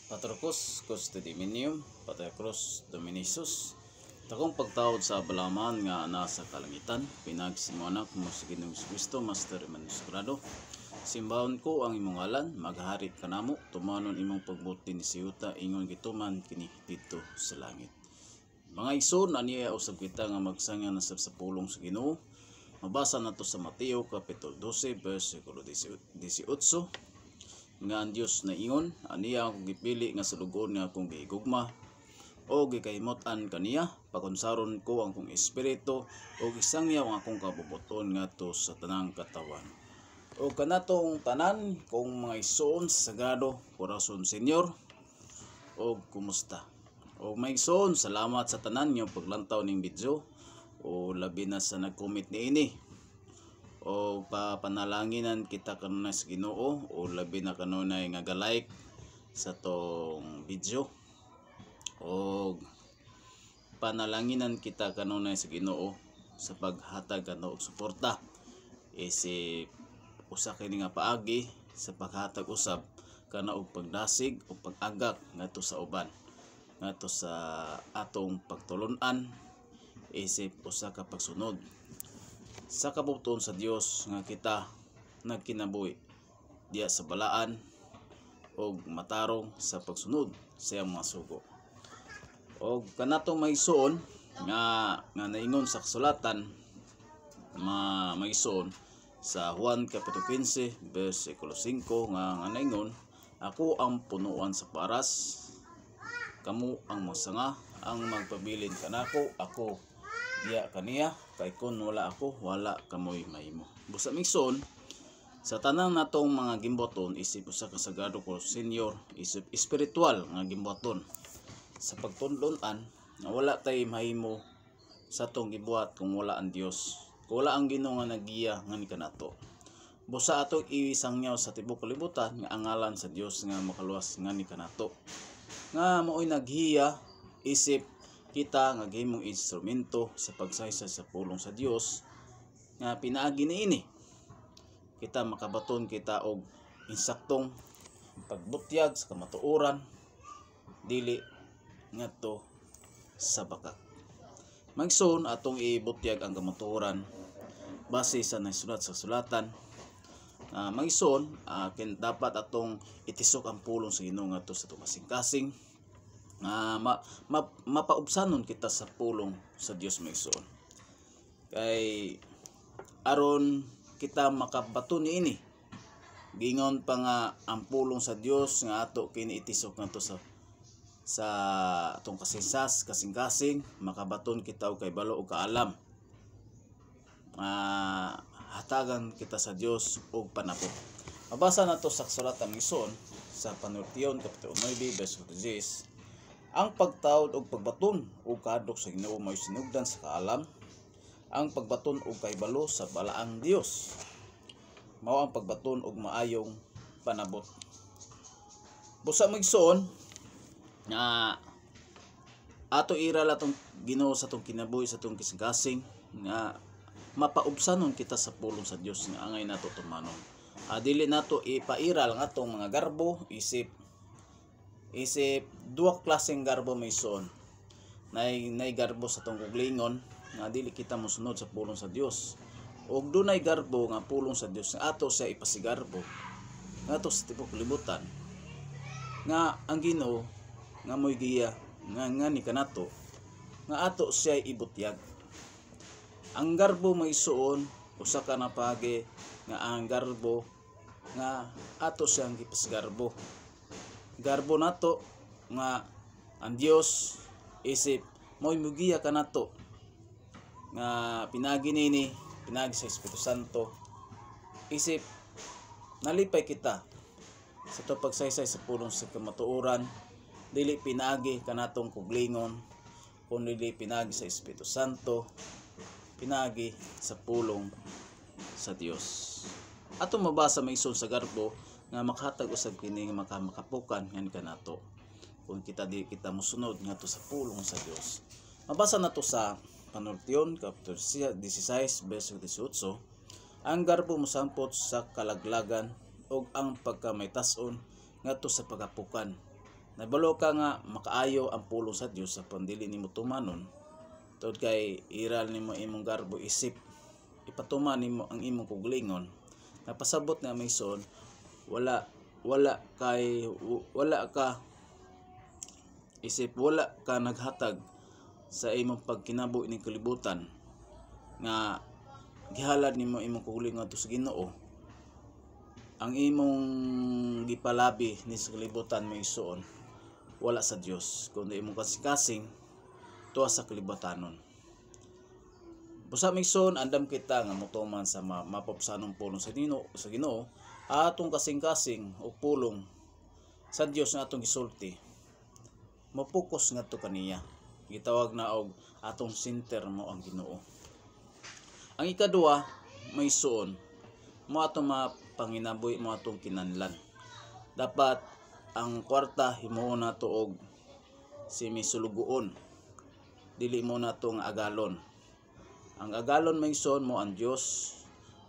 Patrocus Custo Dominium, Patrocus Dominisus, takong pagtawad sa balaman nga nasa kalangitan, pinagsimuanak mo sa Ginoong Kristo, Master Manuskrado. Simbahon ko ang imong ngalan, magharit kanamo, tumanon imong pagbuti ni siyuta, ingon gituman kini dito sa langit. Mga igsoon, aniya usab kita nga magsanga na sa pulong sa Ginoo. Mabasa nato sa Mateo Kapitulo 12, versikulo 18. Nga ang Diyos na ingon, aniya akong gipili nga sulugon nga akong gihigugma, o gikahimot-an kaniya, pakunsaron ko ang kong espiritu, o gisangyaw ang akong kabubuton nga to sa tanang katawan. O kanatong tanan, kung mga igsoon sa Sagrado Corazon Senior, o kumusta? O mga igsoon, salamat sa tanan nyo paglantaw ning video, o labi na sa nag-comment ni ini. O papanalanginan kita kanunay sa Ginoo, o labi na kanunay nga ga-like sa tong video, o panalanginan kita kanunay sa Ginoo sa paghatag kanto og suporta isip usa kini nga paagi sa paghatag usab kana og pagdasig o pag-agak ngadto sa uban, ngadto sa atong pagtulon-an isip usa ka pagsunod sa kabuton sa Dios nga kita nagkinabuhi diya sa balaan og matarong sa pagsunod sa iyang mga sugo. Og kanatong maigsoon nga naingon sa kasulatan maigsoon sa Juan Kapitulo 15 versikulo 5 nga naingon, ako ang punuan sa paras, kamu ang masanga, ang magpabilin kanako, ako diya kaniya, kay kun wala ako, wala kamoy mahimo. Busa migsoon sa tanang natong mga gimboton isip usa ka Sagrado Corazon Senior, isip espiritual nga gimboton sa pagtudlon-an nga wala tay mahimo sa tong gibuhat kung wala ang Dios, kung wala ang Ginoo nga naggiya nga ni kanato. Busa atong isangyaw sa tibuok kalibutan nga ang ngalan sa Dios nga makaluwas nga ni kanato, nga maoy naghiya isip kita nga gihimong instrumento sa pagsaysay sa pulong sa Dios nga pinaagi niini kita makabaton kita og insaktong pagbutyag sa kamatuoran dili ngadto sa bakak. Magsoon atong ibutyag ang kamatuoran base sa nasulat sa sulatan. Magsoon dapat atong itisok ang pulong sa Ginoo ngadto sa kasing-kasing. Mapaubsanon kita sa pulong sa Dios magsoon. Kay aron kita makabaton niini. Gingon pa nga ang pulong sa Dios nga ato kini itisok ngadto sa atong kasing-kasing makabaton kita og kay balo og kaalam. Hatagan kita sa Dios og panapot. Mabasa nato sa kasulatan mison sa Panultiyon Kapitulo 9 versikulo 10. Ang pagtawad og pagbaton og kahadlok sa Ginoo may sinugdan sa kaalam. Ang pagbaton og kaybalo sa balaang Dios mao ang pagbaton og maayong panabot. Busa magsoon nga ato iral atong Ginoo sa atong kinabuhi sa atong kasing-kasing nga mapaubsanon kita sa pulong sa Dios nga angay nato tumanon. Dili nato ipairal ang atong mga garbo isip duwa klaseng garbo may son. Nay garbo sa atong kuglingon nga dili kita mosunod sa pulong sa Dios. Og dunay garbo nga pulong sa Dios nga ato siya ipasigarbo ngadto sa tibuok kalibutan nga ang Ginoo nga moy giya nga ni kanato nga ato siya ibutyag. Ang garbo may suon usa ka na pagi nga ang garbo nga ato siyang gipasigarbo. Garbo nato nga ang Dios isip moy mugiya kanato nga pinagi nini, pinagi sa Espiritu Santo isip nalipay kita sa to pagsaysay sa pulong sa kamatuoran. Dili pinagi kanatong kuglingon kundi dili pinagi sa Espiritu Santo, pinagi sa pulong sa Dios. Ato mabasa maison sa garbo nga makahatag usab kini nga makapukan ngan kanato kung kita di kita mosunod ngadto sa pulong sa Dios. Mabasa nato sa Panultiyon Kapitulo 16 versikulo 18. Ang garbo mosampot sa kalaglagan og ang pagkamay tas-on ngadto sa pagapukan Nabalo ka nga makaayo ang pulong sa Dios sa pandili nimo tumanon. Tod kay iral nimo imong garbo isip ipatuman nimo ang imong kuglingon. Napasabot nga mayson wala ka naghatag sa imong pagkinabuhi ning kalibutan nga gihalad nimo imong kuglingon to sa Ginoo. Ang imong gipalabi ni sa kalibutan may isuon wala sa Dios kundi imong kasing-kasing tuwa sa kalibutanon. Busa migson andam kita nga motuman sa mapapsanong pulong sa Ginoo atong kasing-kasing o pulong sa Dios nga atong gisulti. Mopokus ngadto kaniya. Gitawag na og atong center mo ang Ginoo. Ang ikaduha may suon mo atong mapanginabuhi mo atong kinahanglan. Dapat ang kwarta himuon nato og simisulugoon. Dili mo nato nga agalon. Ang agalon may suon mo ang Dios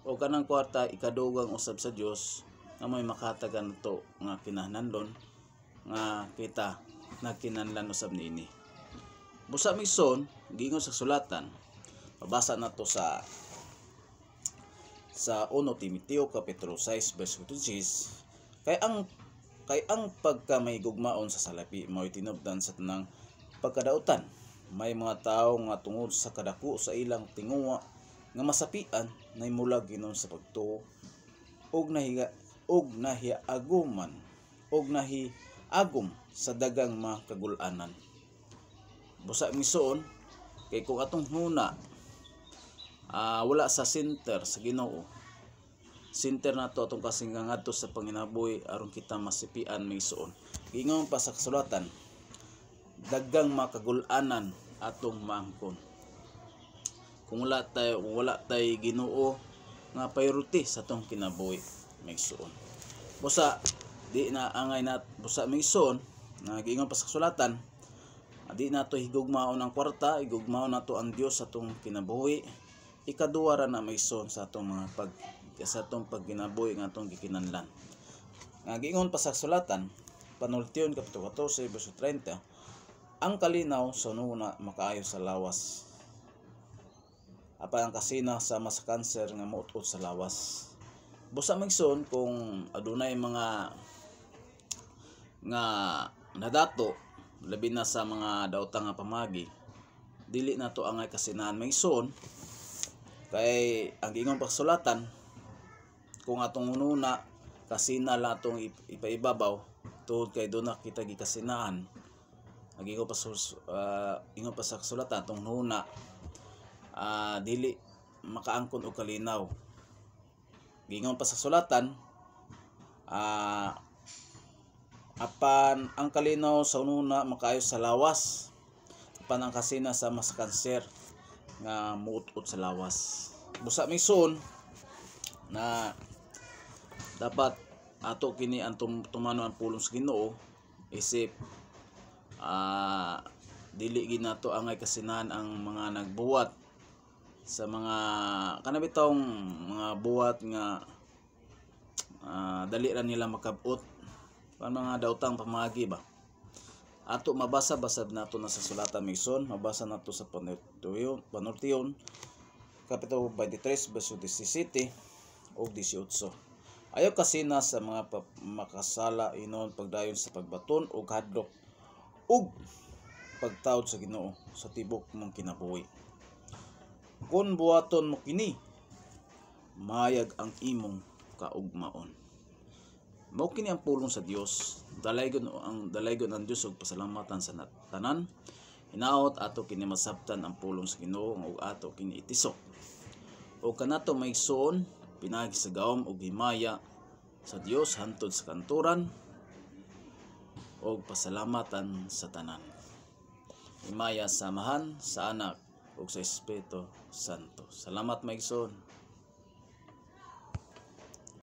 o kanang kwarta ikadugang usab sa Dios nga may makatagan nato nga kinahanglan nga kita nagkinahanglan usab niini. Busa migson giingon sa sulatan mabasa nato sa 1 Timoteo kapitulo 6 verse 26 kay ang pagkamahigugmaon sa salapi mao tinubdan sa tanang pagkadautan. May mga tawo nga tungod sa kadako sa ilang tinguha nga masapian nahimula ginon sa pagtuo og nahiagum sa dagang mga kagul-anan. Busa misuon kay kung atong huna wala sa center sa Ginoo. Center nato atong kasing ngadto sa panginabuhi aron kita masipian misuon. Gingon pa sa kasulatan dagang makagul-anan atong maangkon. Kung wala tay Ginoo nga priority sa atong kinabuhi misuon. Busa di na angay nat busa misuon nga giingon pa sa kasulatan di nato higugmaon ang kwarta, higugmaon nato ang Dios sa atong kinabuhi. Ikaduwa ra na misuon sa atong mga pagkinabuhi nga atong gikinahanglan. Nga giingon pa sa kasulatan Panultiyon kapitulo 14 verse 30 ang kalinaw sa nuna makaayo sa lawas. Apan ang kasina sama sa kanser nga muot sa lawas. Busa migson kung adunay mga nga nadato labi na sa mga daotang nga pamagi dili nato angay kasinahan migson kay ang ingon pagsulatan kung atong ununa kasina lang atong ipaibabaw tungod kay doon na kita gikasinahan. Ingon pa sa kasulatan atong huna dili makaangkon og kalinaw. Gingon pa sa sulatan apan ang kalinaw sa ununa makaayo sa lawas, apan ang kasina sama sa kanser nga muot-ot sa lawas. Busa migson na dapat ato kini ang tumano ang pulong sa Ginoo isip dili ginato angay kasinahan ang mga nagbuwat sa mga kanabitong mga buwat nga dali ra nila makabot ang mga daotang pamagi ba. Ato mabasa-basad nato na sa sulatan migson, mabasa nato sa Panultiyon kapitulo 23 verse 17 ug 18. Ayaw kasina sa mga makasala inon pagdayon sa pagbaton ug hadlok ug pagtawd sa Ginoo sa tibok mong kinabuhi. Kung buhaton mo kini mayag ang imong kaugmaon. Mao kini ang pulong sa Dios. Dalaygon ang Dios og pasalamatan sa tanan. Hinaot ato kini masabtan ang pulong sa Ginoo ug ato kini itisok. O kanato maigsoon pinagi sa gawom ug himaya sa Dios hantod sa kanturan ug pasalamatan sa tanan. Himaya samahan sa Anak ug sa Espiritu Santo. Salamat maigsoon.